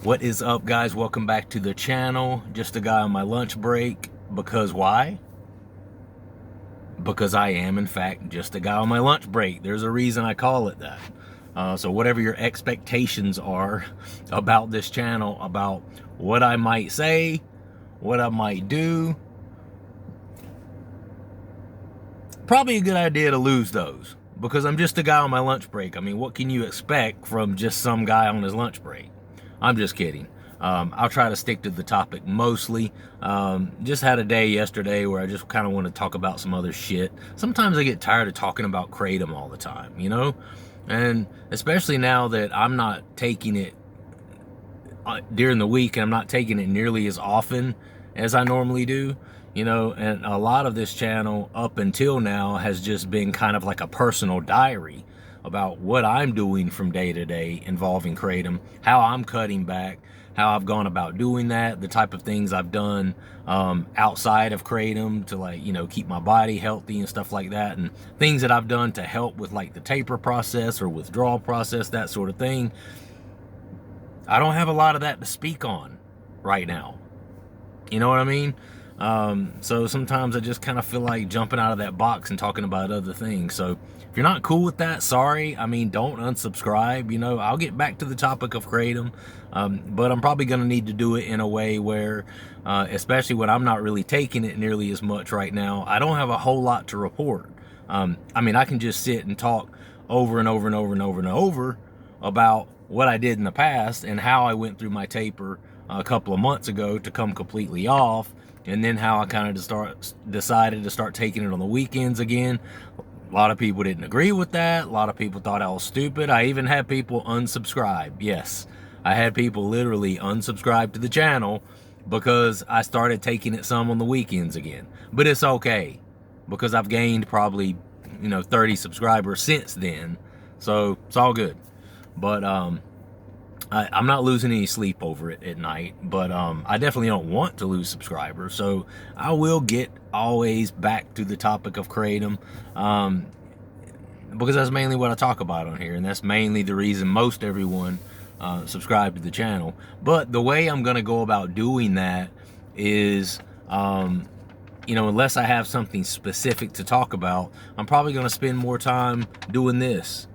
What is up, guys? Welcome back to the channel. Just a guy on my lunch break. Because why? Because I am, in fact, just a guy on my lunch break. There's a reason I call it that. So whatever your expectations are about this channel, about what I might say, what I might do, probably a good idea to lose those. Because I'm just a guy on my lunch break. I mean, what can you expect from just some guy on his lunch break? I'm just kidding. I'll try to stick to the topic mostly. Just had a day yesterday where I just kind of want to talk about some other shit. Sometimes I get tired of talking about Kratom all the time, you know? And especially now that I'm not taking it during the week and I'm not taking it nearly as often as I normally do, you know, and a lot of this channel up until now has just been kind of like a personal diary about what I'm doing from day to day involving Kratom, how I'm cutting back, how I've gone about doing that, the type of things I've done outside of Kratom to, like, you know, keep my body healthy and stuff like that, and things that I've done to help with like the taper process or withdrawal process, that sort of thing. I don't have a lot of that to speak on right now. You know what I mean? So sometimes I just kind of feel like jumping out of that box and talking about other things. So if you're not cool with that, sorry. I mean, don't unsubscribe. You know, I'll get back to the topic of Kratom, but I'm probably going to need to do it in a way where, especially when I'm not really taking it nearly as much right now, I don't have a whole lot to report. I mean, I can just sit and talk over and over and over and over and over about what I did in the past and how I went through my taper a couple of months ago to come completely off, and then how I kind of decided to start taking it on the weekends again. A lot of people didn't agree with that. A lot of people thought I was stupid. I even had people unsubscribe. Yes, I had people literally unsubscribe to the channel because I started taking it some on the weekends again. But it's okay, because I've gained probably, 30 subscribers since then. So it's all good. But I'm not losing any sleep over it at night, but I definitely don't want to lose subscribers. So I will get always back to the topic of Kratom, because that's mainly what I talk about on here, and that's mainly the reason most everyone subscribe to the channel. But the way I'm going to go about doing that is, unless I have something specific to talk about, I'm probably going to spend more time doing this,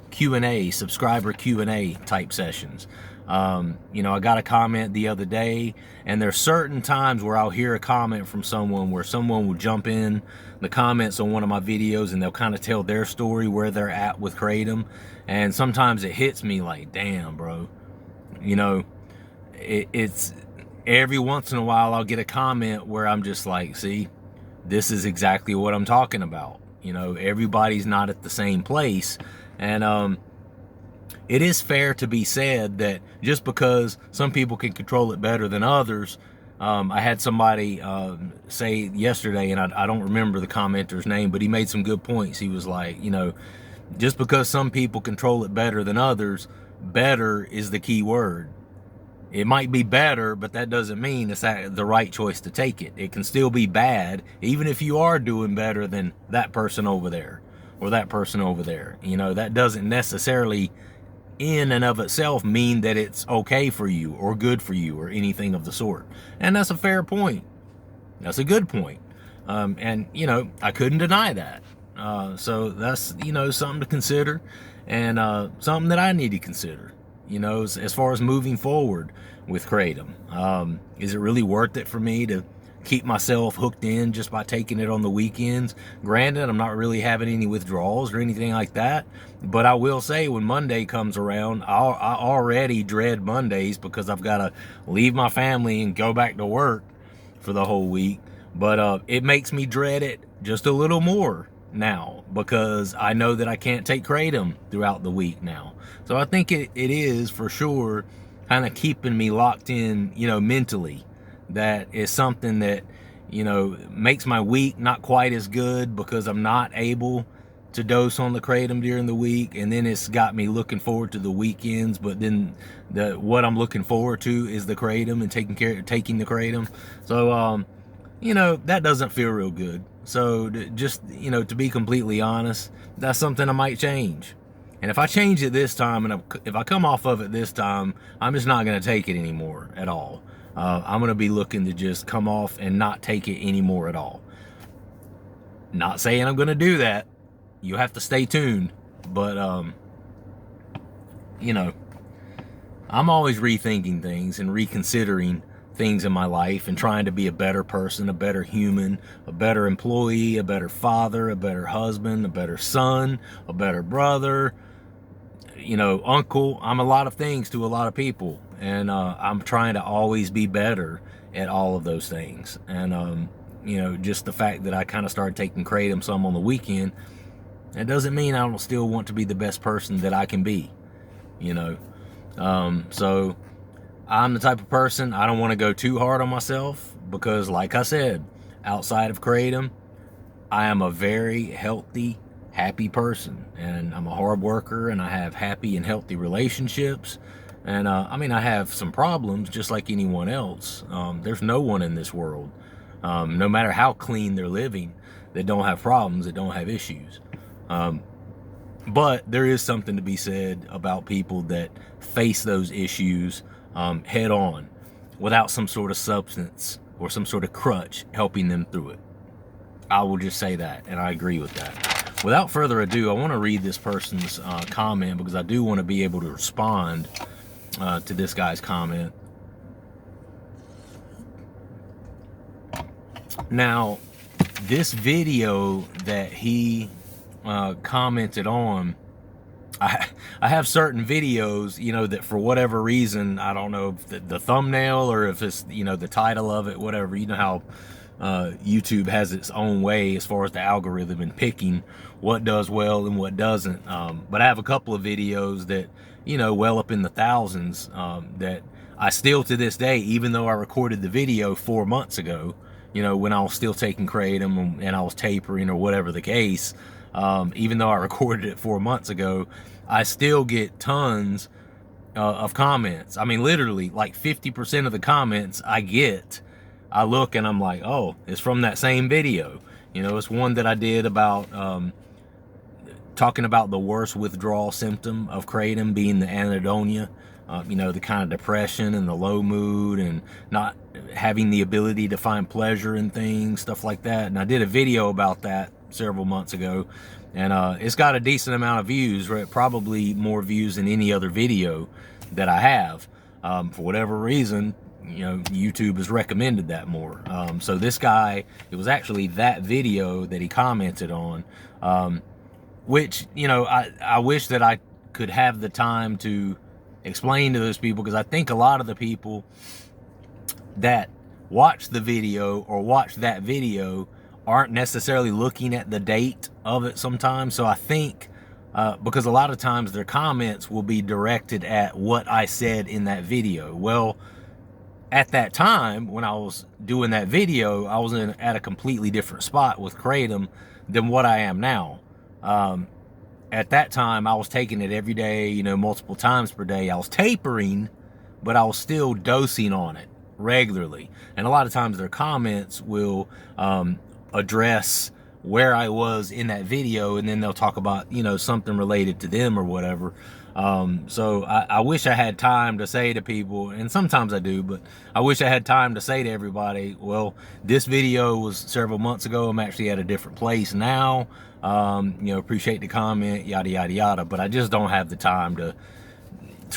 Q&A, subscriber Q&A type sessions. I got a comment the other day, and there's certain times where I'll hear a comment from someone where someone will jump in the comments on one of my videos and they'll kind of tell their story, where they're at with Kratom. And sometimes it hits me like, damn, bro, it's every once in a while I'll get a comment where I'm just like, see, this is exactly what I'm talking about. Everybody's not at the same place. And it is fair to be said that just because some people can control it better than others, I had somebody say yesterday, and I don't remember the commenter's name, but he made some good points. He was like, just because some people control it better than others, better is the key word. It might be better, but that doesn't mean it's the right choice to take it. It can still be bad, even if you are doing better than that person over there or that person over there. That doesn't necessarily in and of itself mean that it's okay for you or good for you or anything of the sort. And that's a fair point. That's a good point. And I couldn't deny that. So that's, something to consider, and something that I need to consider, as far as moving forward with Kratom. Is it really worth it for me to keep myself hooked in just by taking it on the weekends? Granted, I'm not really having any withdrawals or anything like that, but I will say when Monday comes around, I already dread Mondays because I've got to leave my family and go back to work for the whole week. But it makes me dread it just a little more now, because I know that I can't take Kratom throughout the week now. So I think it is for sure kind of keeping me locked in, mentally. That is something that, makes my week not quite as good because I'm not able to dose on the Kratom during the week. And then it's got me looking forward to the weekends. But then what I'm looking forward to is the Kratom and taking the Kratom. So, that doesn't feel real good. So just, to be completely honest, that's something I might change. And if I change it this time, and if I come off of it this time, I'm just not going to take it anymore at all. I'm going to be looking to just come off and not take it anymore at all. Not saying I'm going to do that. You have to stay tuned. But, you know, I'm always rethinking things and reconsidering things in my life and trying to be a better person, a better human, a better employee, a better father, a better husband, a better son, a better brother, you know, uncle. I'm a lot of things to a lot of people, and I'm trying to always be better at all of those things. And you know, just the fact that I kind of started taking Kratom some on the weekend, it doesn't mean I don't still want to be the best person that I can be, you know. So I'm the type of person, I don't want to go too hard on myself, because like I said, outside of Kratom, I am a very healthy, happy person, and I'm a hard worker, and I have happy and healthy relationships. And I mean, I have some problems just like anyone else. There's no one in this world, no matter how clean they're living, that don't have problems, that don't have issues. But there is something to be said about people that face those issues head on, without some sort of substance or some sort of crutch helping them through it. I will just say that, and I agree with that. Without further ado, I want to read this person's comment, because I do want to be able to respond to this guy's comment. Now, this video that he commented on, I have certain videos, you know, that for whatever reason, I don't know if the thumbnail or if it's, you know, the title of it, whatever, you know how YouTube has its own way as far as the algorithm and picking what does well and what doesn't. But I have a couple of videos that, you know, well up in the thousands, that I still to this day, even though I recorded the video 4 months ago, you know, when I was still taking Kratom and I was tapering or whatever the case, even though I recorded it 4 months ago, I still get tons of comments. I mean, literally like 50% of the comments I get, I look and I'm like, oh, it's from that same video. You know, it's one that I did about talking about the worst withdrawal symptom of Kratom being the anhedonia. You know, the kind of depression and the low mood and not having the ability to find pleasure in things, stuff like that. And I did a video about that several months ago, and it's got a decent amount of views, right? Probably more views than any other video that I have. For whatever reason, you know, YouTube has recommended that more. So this guy, it was actually that video that he commented on, which, you know, I wish that I could have the time to explain to those people, because I think a lot of the people that watch the video or watch that video aren't necessarily looking at the date of it sometimes. So I think because a lot of times their comments will be directed at what I said in that video. Well, at that time when I was doing that video, I was at a completely different spot with Kratom than what I am now. At that time, I was taking it every day, you know, multiple times per day. I was tapering, but I was still dosing on it regularly. And a lot of times their comments will address where I was in that video, and then they'll talk about, you know, something related to them or whatever. So I wish I had time to say to people, and sometimes I do, but I wish I had time to say to everybody, well, this video was several months ago. I'm actually at a different place now. You know, appreciate the comment, yada, yada, yada. But I just don't have the time to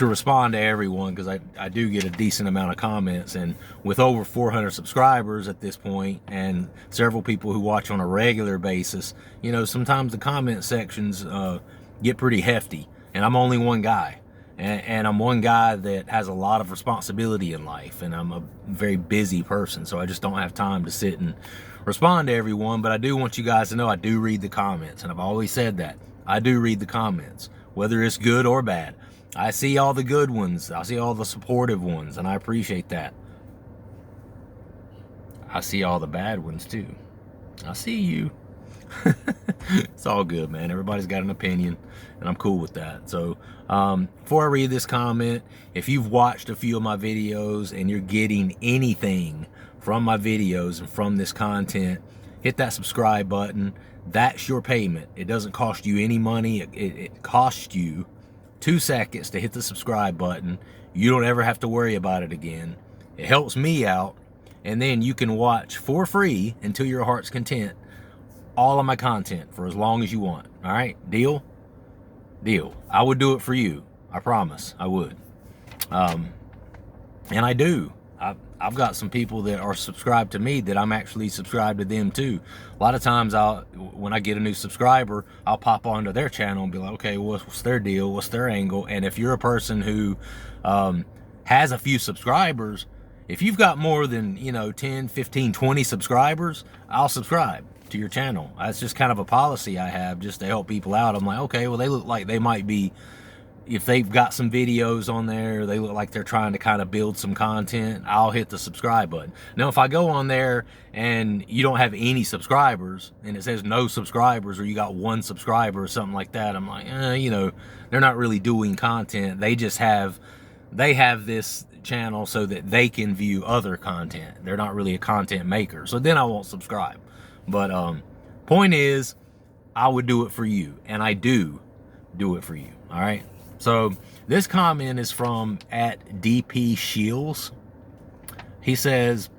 respond to everyone, because I do get a decent amount of comments, and with over 400 subscribers at this point and several people who watch on a regular basis, you know, sometimes the comment sections get pretty hefty. And I'm only one guy, and I'm one guy that has a lot of responsibility in life, and I'm a very busy person, so I just don't have time to sit and respond to everyone. But I do want you guys to know I do read the comments, and I've always said that. I do read the comments, whether it's good or bad. I see all the good ones. I see all the supportive ones, and I appreciate that. I see all the bad ones too. I see you. It's all good, man. Everybody's got an opinion, and I'm cool with that. So before I read this comment, if you've watched a few of my videos and you're getting anything from my videos and from this content, hit that subscribe button. That's your payment. It doesn't cost you any money. It costs you 2 seconds to hit the subscribe button. You don't ever have to worry about it again. It helps me out. And then you can watch for free until your heart's content all of my content for as long as you want. All right? Deal? Deal. I would do it for you. I promise I would. And I do. I've got some people that are subscribed to me that I'm actually subscribed to them too. A lot of times when I get a new subscriber, I'll pop onto their channel and be like, okay, what's their deal? What's their angle? And if you're a person who has a few subscribers, if you've got more than, 10, 15, 20 subscribers, I'll subscribe to your channel. That's just kind of a policy I have just to help people out. I'm like, okay, well, they look like they might be, if they've got some videos on there, they look like they're trying to kind of build some content, I'll hit the subscribe button. Now, if I go on there and you don't have any subscribers and it says no subscribers, or you got 1 subscriber or something like that, I'm like, they're not really doing content. They have this channel so that they can view other content. They're not really a content maker. So then I won't subscribe. But point is, I would do it for you, and I do it for you. All right. So this comment is from @DP Shields. He says,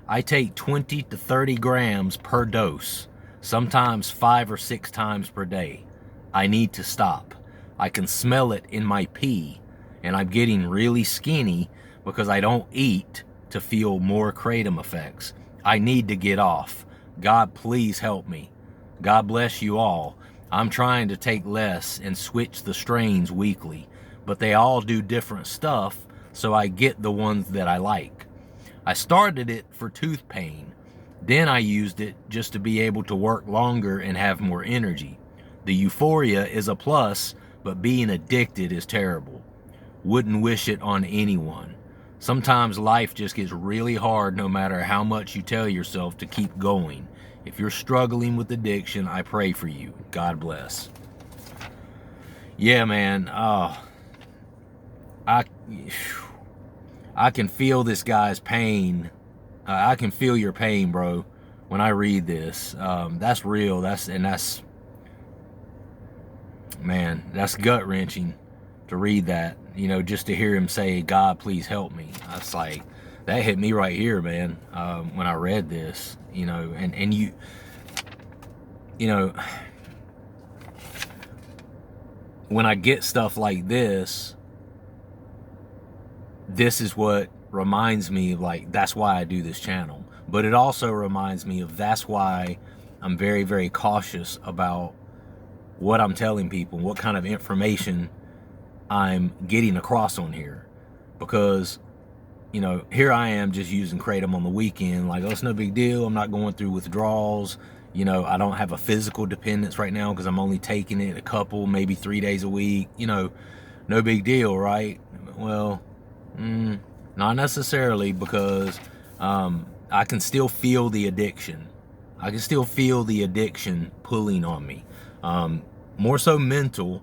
I take 20 to 30 grams per dose, sometimes 5 or 6 times per day. I need to stop. I can smell it in my pee, and I'm getting really skinny because I don't eat to feel more Kratom effects. I need to get off. God, please help me. God bless you all. I'm trying to take less and switch the strains weekly, but they all do different stuff, so I get the ones that I like. I started it for tooth pain. Then I used it just to be able to work longer and have more energy. The euphoria is a plus, but being addicted is terrible. Wouldn't wish it on anyone. Sometimes life just gets really hard no matter how much you tell yourself to keep going. If you're struggling with addiction, I pray for you. God bless. Yeah, man. I can feel this guy's pain. I can feel your pain, bro, when I read this. That's real. That's gut-wrenching to read that. Just to hear him say, God, please help me. That's like, that hit me right here, man, when I read this, and you when I get stuff like this is what reminds me of, like, that's why I do this channel. But it also reminds me of, that's why I'm very, very cautious about what I'm telling people, what kind of information I'm getting across on here. Because, here I am just using Kratom on the weekend, like, oh, it's no big deal. I'm not going through withdrawals. I don't have a physical dependence right now because I'm only taking it a couple, maybe 3 days a week. No big deal, right? Well, not necessarily, because I can still feel the addiction. I can still feel the addiction pulling on me. More so mental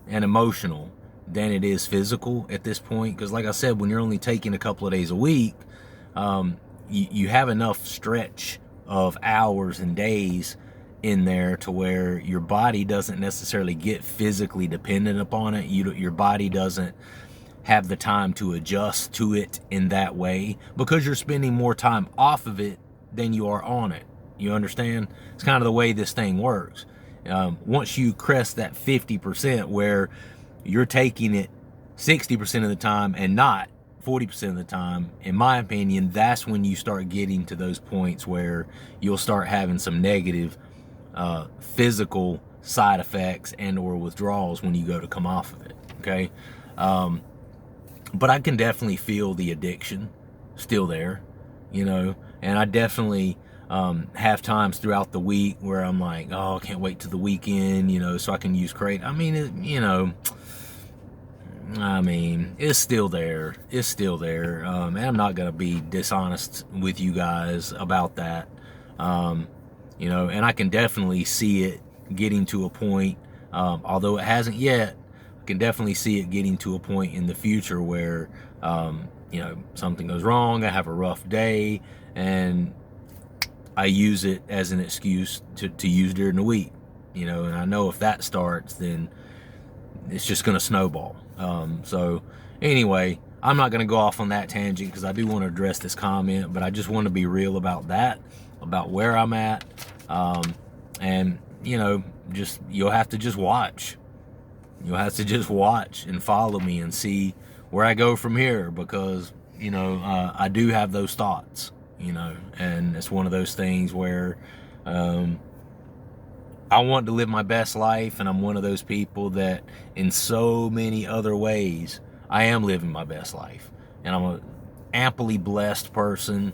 and emotional than it is physical at this point. Because like I said, when you're only taking a couple of days a week, you have enough stretch of hours and days in there to where your body doesn't necessarily get physically dependent upon it. Your body doesn't have the time to adjust to it in that way, because you're spending more time off of it than you are on it. You understand? It's kind of the way this thing works. Once you crest that 50% where you're taking it 60% of the time and not 40% of the time, in my opinion, that's when you start getting to those points where you'll start having some negative physical side effects and or withdrawals when you go to come off of it. Okay. But I can definitely feel the addiction still there, and I definitely have times throughout the week where I'm like, oh, I can't wait to the weekend, so I can use Kratom. I mean, it's still there. It's still there. And I'm not going to be dishonest with you guys about that. And I can definitely see it getting to a point, although it hasn't yet, I can definitely see it getting to a point in the future where, something goes wrong. I have a rough day and I use it as an excuse to use during the week, you know, and I know if that starts, then it's just going to snowball. So anyway, I'm not going to go off on that tangent because I do want to address this comment, but I just want to be real about that, about where I'm at. And, you know, just, you'll have to just watch. You'll have to just watch and follow me and see where I go from here, because, you know, I do have those thoughts, you know, and it's one of those things where I want to live my best life, and I'm one of those people that in so many other ways I am living my best life, and I'm a amply blessed person,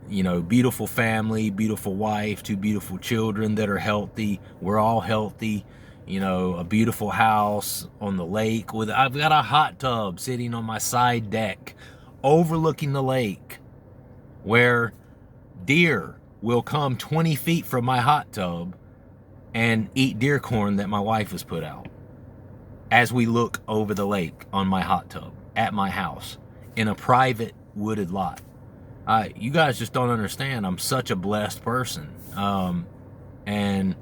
you know, beautiful family, beautiful wife, 2 beautiful children that are healthy. We're all healthy, you know, a beautiful house on the lake with, I've got a hot tub sitting on my side deck overlooking the lake where deer will come 20 feet from my hot tub and eat deer corn that my wife has put out as we look over the lake on my hot tub at my house in a private wooded lot. You guys just don't understand. I'm such a blessed person. And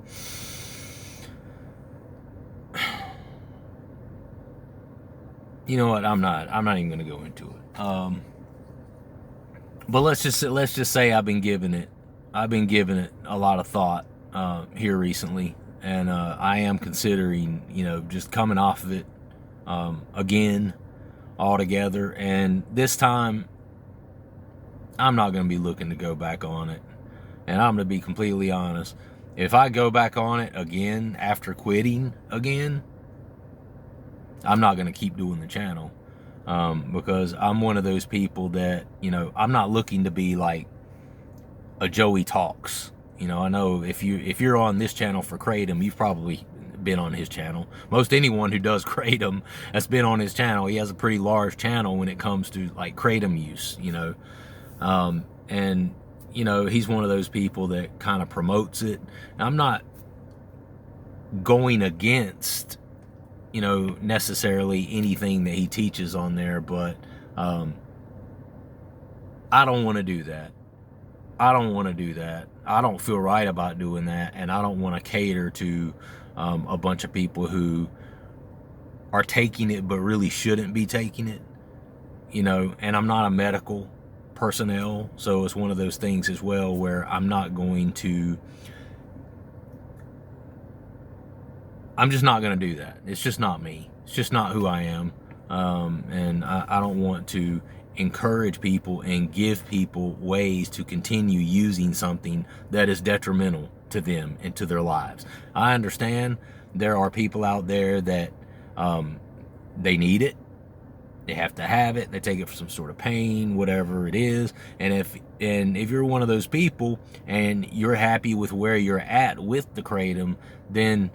you know what? I'm not even going to go into it. But let's just say I've been giving it a lot of thought here recently, and I am considering, you know, just coming off of it again altogether. And this time, I'm not going to be looking to go back on it. And I'm going to be completely honest. If I go back on it again after quitting again, I'm not going to keep doing the channel, because I'm one of those people that, you know, I'm not looking to be like a Joey Talks. You know, I know if you're on this channel for Kratom, you've probably been on his channel. Most anyone who does Kratom that's been on his channel, he has a pretty large channel when it comes to like Kratom use, you know. And, you know, he's one of those people that kind of promotes it. I'm not going against, you know, necessarily anything that he teaches on there, but I don't want to do that. I don't want to do that. I don't feel right about doing that, and I don't want to cater to a bunch of people who are taking it but really shouldn't be taking it, you know. And I'm not a medical personnel, so it's one of those things as well where I'm just not going to do that. It's just not me. It's just not who I am. And I don't want to encourage people and give people ways to continue using something that is detrimental to them and to their lives. I understand there are people out there that they need it. They have to have it. They take it for some sort of pain, whatever it is. And if you're one of those people and you're happy with where you're at with the Kratom, then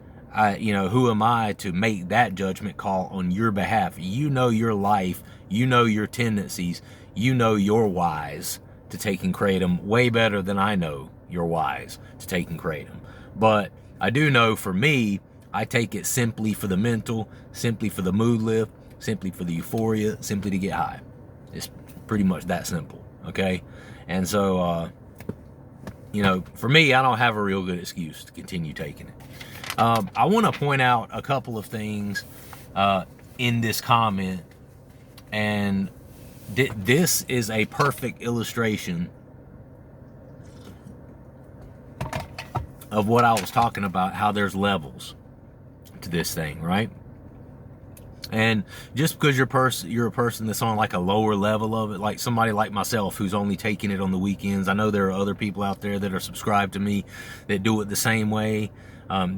you know, who am I to make that judgment call on your behalf? You know your life, you know your tendencies, you know your whys to taking Kratom way better than I know your whys to taking Kratom. But I do know for me, I take it simply for the mental, simply for the mood lift, simply for the euphoria, simply to get high. It's pretty much that simple, okay? And so, you know, for me, I don't have a real good excuse to continue taking it. I want to point out a couple of things in this comment, and this is a perfect illustration of what I was talking about, how there's levels to this thing, right? And just because you're a person that's on like a lower level of it, like somebody like myself who's only taking it on the weekends. I know there are other people out there that are subscribed to me that do it the same way.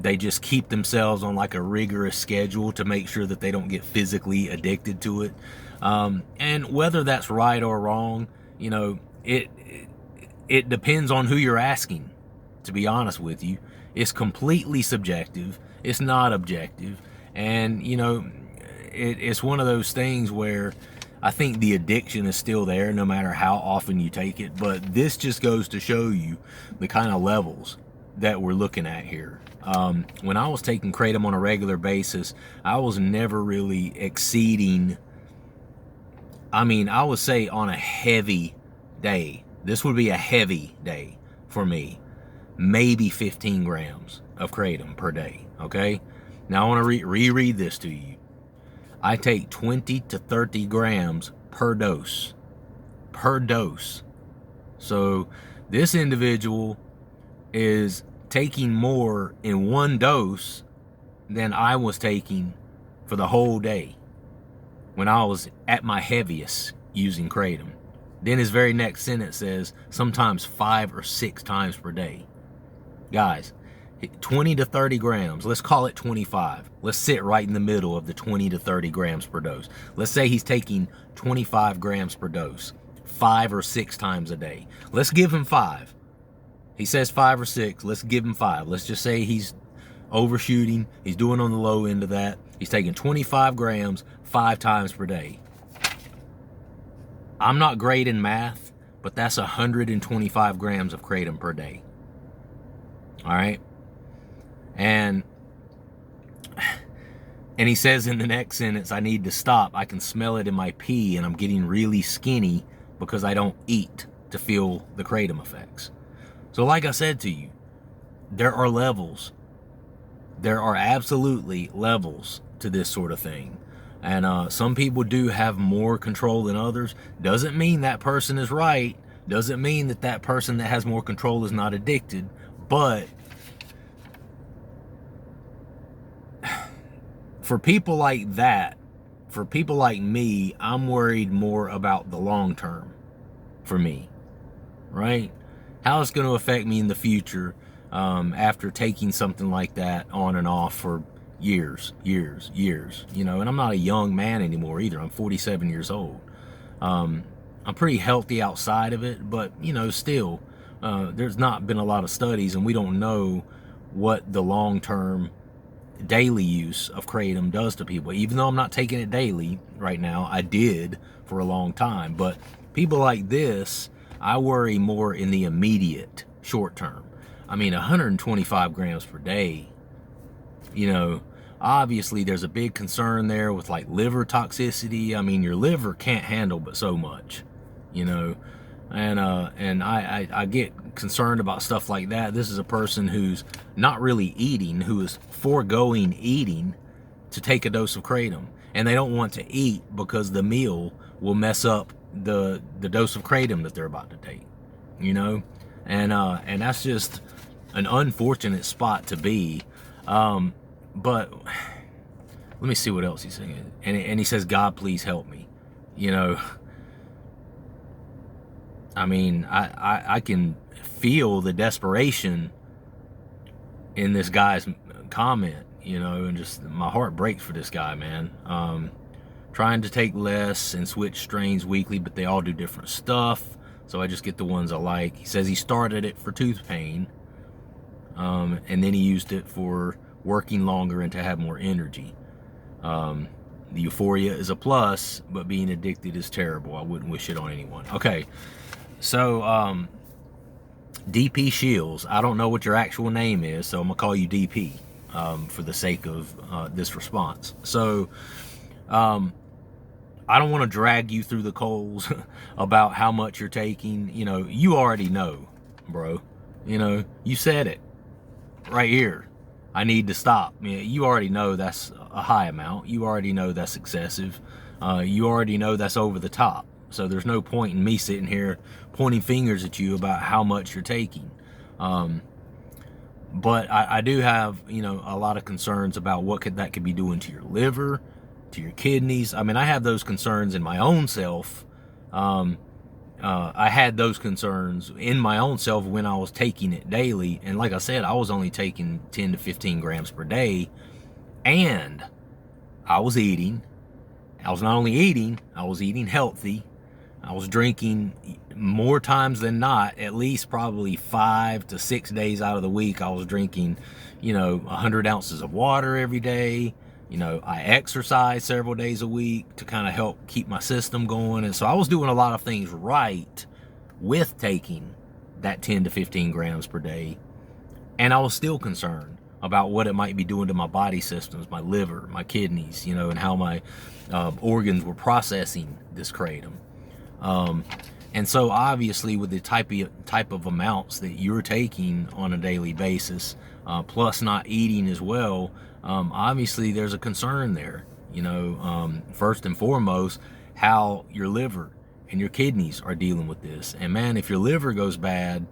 They just keep themselves on like a rigorous schedule to make sure that they don't get physically addicted to it. And whether that's right or wrong, you know, it depends on who you're asking, to be honest with you. It's completely subjective. It's not objective. And, you know, it's one of those things where I think the addiction is still there no matter how often you take it. But this just goes to show you the kind of levels that we're looking at here. When I was taking Kratom on a regular basis, I was never really exceeding, I mean, I would say on a heavy day, this would be a heavy day for me. maybe 15 grams of Kratom per day, okay? Now I want to reread this to you. I take 20 to 30 grams per dose. Per dose. So this individual is taking more in one dose than I was taking for the whole day when I was at my heaviest using Kratom. Then his very next sentence says sometimes 5 or 6 times per day. Guys, 20 to 30 grams, let's call it 25. Let's sit right in the middle of the 20 to 30 grams per dose. Let's say he's taking 25 grams per dose, 5 or 6 times a day. Let's give him 5. He says 5 or 6, let's give him 5. Let's just say he's overshooting, he's doing on the low end of that. He's taking 25 grams 5 times per day. I'm not great in math, but that's 125 grams of Kratom per day. All right? And he says in the next sentence, I need to stop. I can smell it in my pee, and I'm getting really skinny because I don't eat to feel the Kratom effects. So like I said to you, there are levels. There are absolutely levels to this sort of thing. And some people do have more control than others. Doesn't mean that person is right. Doesn't mean that that person that has more control is not addicted. But for people like that, for people like me, I'm worried more about the long term for me, right? How it's going to affect me in the future after taking something like that on and off for years, you know. And I'm not a young man anymore either. I'm 47 years old. I'm pretty healthy outside of it, but, you know, still, there's not been a lot of studies, and we don't know what the long-term daily use of Kratom does to people. Even though I'm not taking it daily right now, I did for a long time. But people like this, I worry more in the immediate short term. I mean, 125 grams per day, you know, obviously there's a big concern there with like liver toxicity. I mean, your liver can't handle but so much, you know. And I get concerned about stuff like that. This is a person who's not really eating, who is foregoing eating to take a dose of Kratom. And they don't want to eat because the meal will mess up the dose of Kratom that they're about to take, you know. And that's just an unfortunate spot to be. But let me see what else he's saying. And he says, God, please help me, you know. I mean, I can feel the desperation in this guy's comment, you know, and just my heart breaks for this guy, man. Trying to take less and switch strains weekly, but they all do different stuff, so I just get the ones I like. He says he started it for tooth pain, and then he used it for working longer and to have more energy. The euphoria is a plus, but being addicted is terrible. I wouldn't wish it on anyone. Okay. So, DP Shields, I don't know what your actual name is, so I'm going to call you DP for the sake of this response. So, I don't want to drag you through the coals about how much you're taking. You know, you already know, bro. You know, you said it right here. I need to stop. You already know that's a high amount. You already know that's excessive. You already know that's over the top. So there's no point in me sitting here pointing fingers at you about how much you're taking. But I do have, you know, a lot of concerns about what that could be doing to your liver, to your kidneys. I mean, I have those concerns in my own self. I had those concerns in my own self when I was taking it daily. And like I said, I was only taking 10 to 15 grams per day. And I was eating. I was not only eating, I was eating healthy. I was drinking more times than not, at least probably 5 to 6 days out of the week. I was drinking, you know, 100 ounces of water every day. You know, I exercise several days a week to kind of help keep my system going. And so I was doing a lot of things right with taking that 10 to 15 grams per day. And I was still concerned about what it might be doing to my body systems, my liver, my kidneys, you know, and how my organs were processing this Kratom. And so obviously with the type of amounts that you're taking on a daily basis, plus not eating as well, obviously there's a concern there. First and foremost, how your liver and your kidneys are dealing with this. And man, if your liver goes bad,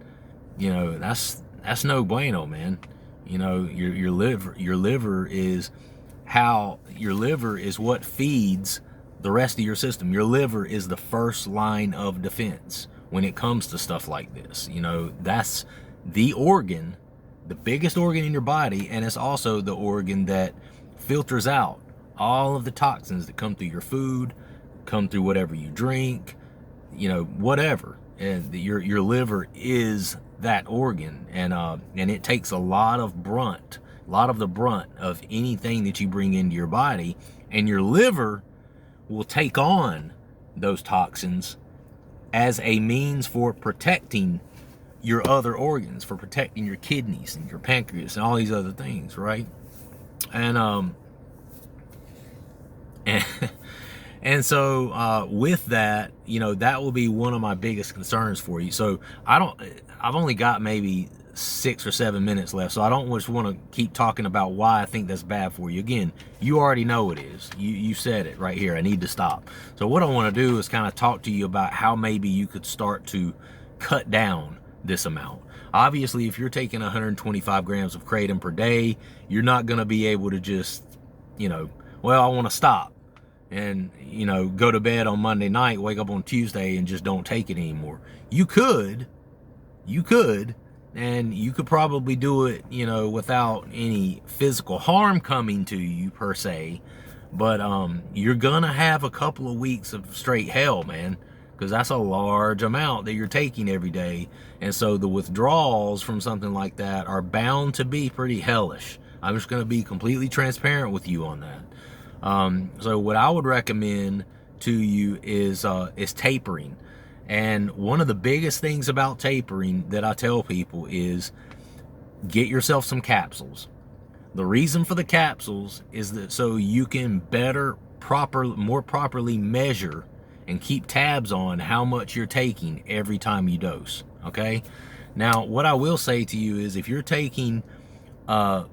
that's no bueno, man. Your liver is what feeds the rest of your system. Your liver is the first line of defense when it comes to stuff like this. That's the organ, the biggest organ in your body, and it's also the organ that filters out all of the toxins that come through your food, come through whatever you drink, whatever. And your liver is that organ, and it takes a lot of the brunt of anything that you bring into your body, and your liver will take on those toxins as a means for protecting your other organs, for protecting your kidneys and your pancreas and all these other things, right? And and so with that, that will be one of my biggest concerns for you. So I've only got maybe 6 or 7 minutes left, so I don't just want to keep talking about why I think that's bad for you. Again, you already know it is. You said it right here. I need to stop. So what I want to do is kind of talk to you about how maybe you could start to cut down this amount. Obviously, if you're taking 125 grams of Kratom per day, you're not going to be able to just, well, I want to stop and, go to bed on Monday night, wake up on Tuesday and just don't take it anymore. You could, and you could probably do it, without any physical harm coming to you per se, but you're gonna have a couple of weeks of straight hell, man, because that's a large amount that you're taking every day. And so the withdrawals from something like that are bound to be pretty hellish. I'm just going to be completely transparent with you on that. So what I would recommend to you is tapering. And one of the biggest things about tapering that I tell people is get yourself some capsules. The reason for the capsules is that so you can more properly measure and keep tabs on how much you're taking every time you dose, okay? Now, what I will say to you is if you're taking about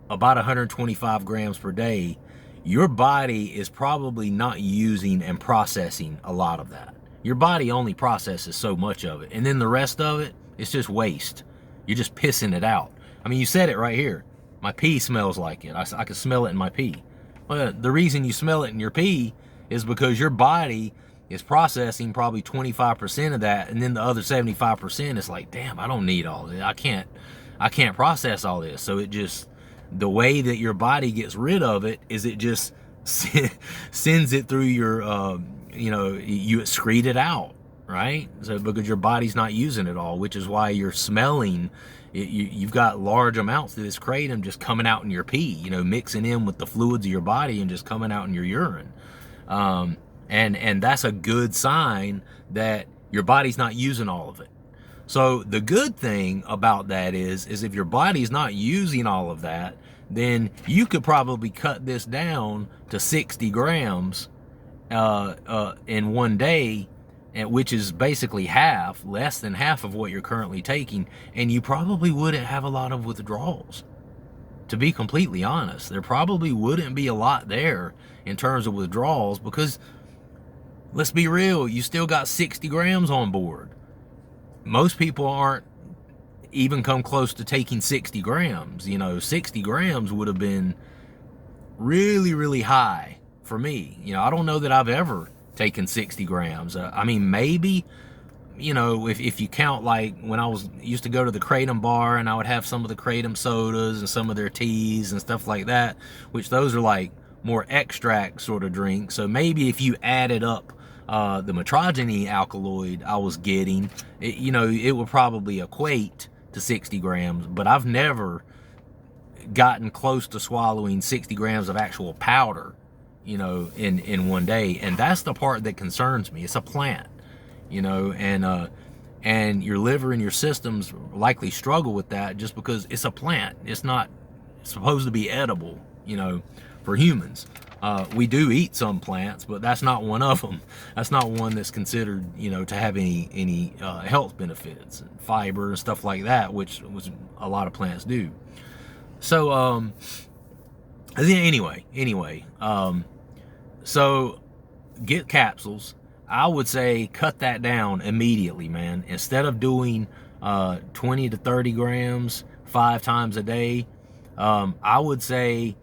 125 grams per day, your body is probably not using and processing a lot of that. Your body only processes so much of it, and then the rest of it, it's just waste. You're just pissing it out. I mean, you said it right here. My pee smells like it. I can smell it in my pee. Well, the reason you smell it in your pee is because your body is processing probably 25% of that, and then the other 75% is like, damn, I don't need all this. I can't process all this. So it just, the way that your body gets rid of it is it just sends it through your, you excrete it out, right? So because your body's not using it all, which is why you're smelling. You've got large amounts of this kratom just coming out in your pee, mixing in with the fluids of your body and just coming out in your urine. And that's a good sign that your body's not using all of it. So the good thing about that is if your body's not using all of that, then you could probably cut this down to 60 grams in one day, which is basically less than half of what you're currently taking, and you probably wouldn't have a lot of withdrawals. To be completely honest, there probably wouldn't be a lot there in terms of withdrawals because, let's be real, you still got 60 grams on board. Most people aren't even come close to taking 60 grams. 60 grams would have been really, really high for me. I don't know that I've ever taken 60 grams. I mean, maybe, if you count, like when I used to go to the Kratom bar and I would have some of the Kratom sodas and some of their teas and stuff like that, which those are like more extract sort of drinks. So maybe if you added up the metrogeny alkaloid I was getting, it would probably equate to 60 grams, but I've never gotten close to swallowing 60 grams of actual powder, in one day. And that's the part that concerns me. It's a plant, and your liver and your systems likely struggle with that just because it's a plant. It's not supposed to be edible, for humans. We do eat some plants, but that's not one of them. That's not one that's considered, you know, to have any health benefits, and fiber and stuff like that, which a lot of plants do. So anyway, so get capsules. I would say cut that down immediately, man. Instead of doing 20 to 30 grams 5 times a day, I would say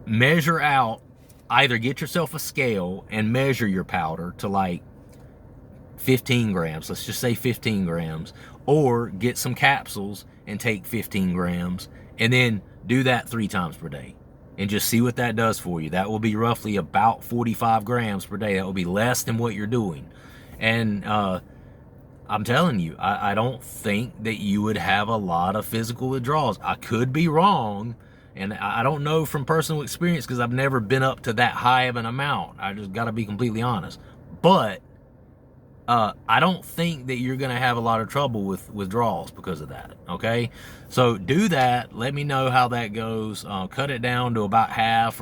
measure out, either get yourself a scale and measure your powder to like 15 grams. Let's just say 15 grams. Or get some capsules and take 15 grams and then do that 3 times per day. And just see what that does for you. That will be roughly about 45 grams per day. That will be less than what you're doing. And I'm telling you, I don't think that you would have a lot of physical withdrawals. I could be wrong, and I don't know from personal experience because I've never been up to that high of an amount. I just got to be completely honest. But I don't think that you're going to have a lot of trouble with withdrawals because of that, okay? So do that. Let me know how that goes. Cut it down to about half,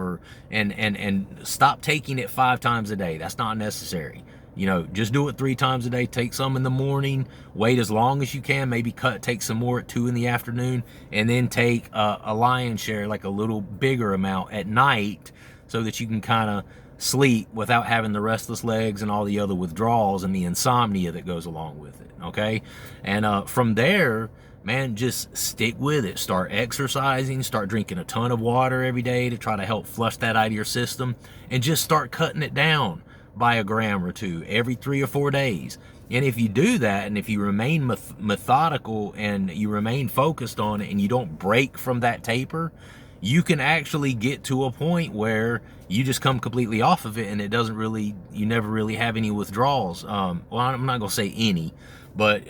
and stop taking it 5 times a day. That's not necessary. You know, just do it 3 times a day. Take some in the morning. Wait as long as you can. Maybe take some more at 2 in the afternoon, and then take a lion's share, like a little bigger amount at night, so that you can kind of sleep without having the restless legs and all the other withdrawals and the insomnia that goes along with it, okay? And from there, man, just stick with it. Start exercising, start drinking a ton of water every day to try to help flush that out of your system, and just start cutting it down by a gram or 2 every 3 or 4 days. And if you do that, and if you remain methodical and you remain focused on it, and you don't break from that taper, you can actually get to a point where you just come completely off of it, and it doesn't really, you never really have any withdrawals. Well, I'm not gonna say any, but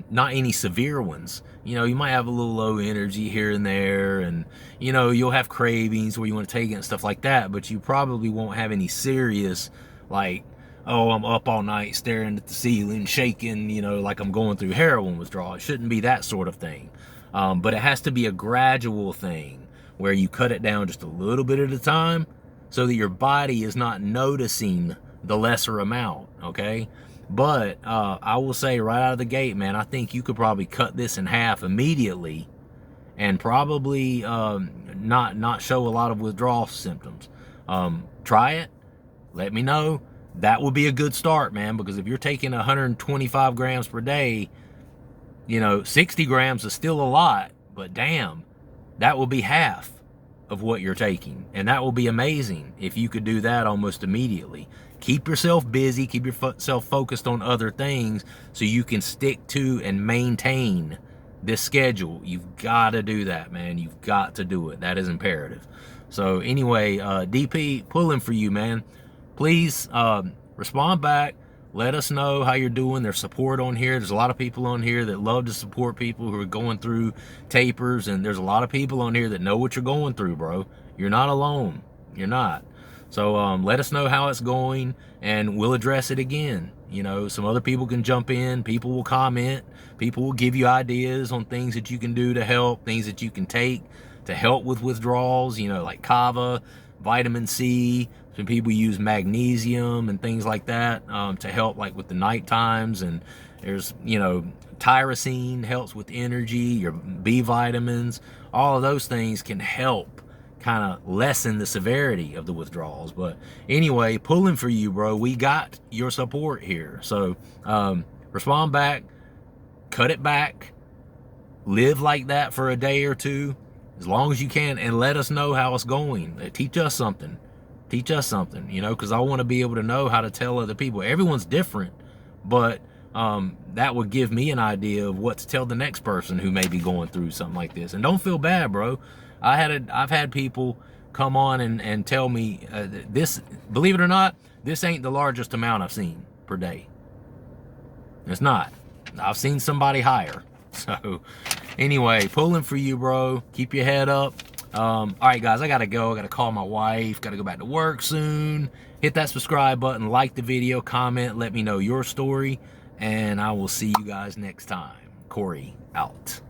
not any severe ones. You know, you might have a little low energy here and there, and you know, you'll have cravings where you want to take it and stuff like that, but you probably won't have any serious, like, oh, I'm up all night staring at the ceiling, shaking, you know, like I'm going through heroin withdrawal. It shouldn't be that sort of thing. But it has to be a gradual thing where you cut it down just a little bit at a time so that your body is not noticing the lesser amount, okay? But I will say right out of the gate, man, I think you could probably cut this in half immediately and probably not show a lot of withdrawal symptoms. Try it. Let me know. That would be a good start, man, because if you're taking 125 grams per day, you know, 60 grams is still a lot, but damn, that will be half of what you're taking. And that will be amazing if you could do that almost immediately. Keep yourself busy, keep yourself focused on other things so you can stick to and maintain this schedule. You've got to do that, man. You've got to do it. That is imperative. So anyway, DP, pulling for you, man. Please respond back. Let us know how you're doing. There's support on here. There's a lot of people on here that love to support people who are going through tapers, and there's a lot of people on here that know what you're going through, bro. You're not alone. You're not. So let us know how it's going, and we'll address it again. You know, some other people can jump in. People will comment. People will give you ideas on things that you can do to help, things that you can take to help with withdrawals, you know, like kava, vitamin C. Some people use magnesium and things like that to help, like with the night times. And there's, you know, tyrosine helps with energy, your B vitamins. All of those things can help kind of lessen the severity of the withdrawals. But anyway, pulling for you, bro. We got your support here. So respond back, cut it back, live like that for a day or 2, as long as you can, and let us know how it's going. Teach us something. Teach us something, you know, because I want to be able to know how to tell other people. Everyone's different, but that would give me an idea of what to tell the next person who may be going through something like this. And don't feel bad, bro. I've had people come on and tell me this, believe it or not, this ain't the largest amount I've seen per day. It's not. I've seen somebody higher. So anyway, pulling for you, bro. Keep your head up. All right, guys, I gotta go. I gotta call my wife. Gotta go back to work soon. Hit that subscribe button, like the video, comment, let me know your story, and I will see you guys next time. Corey out.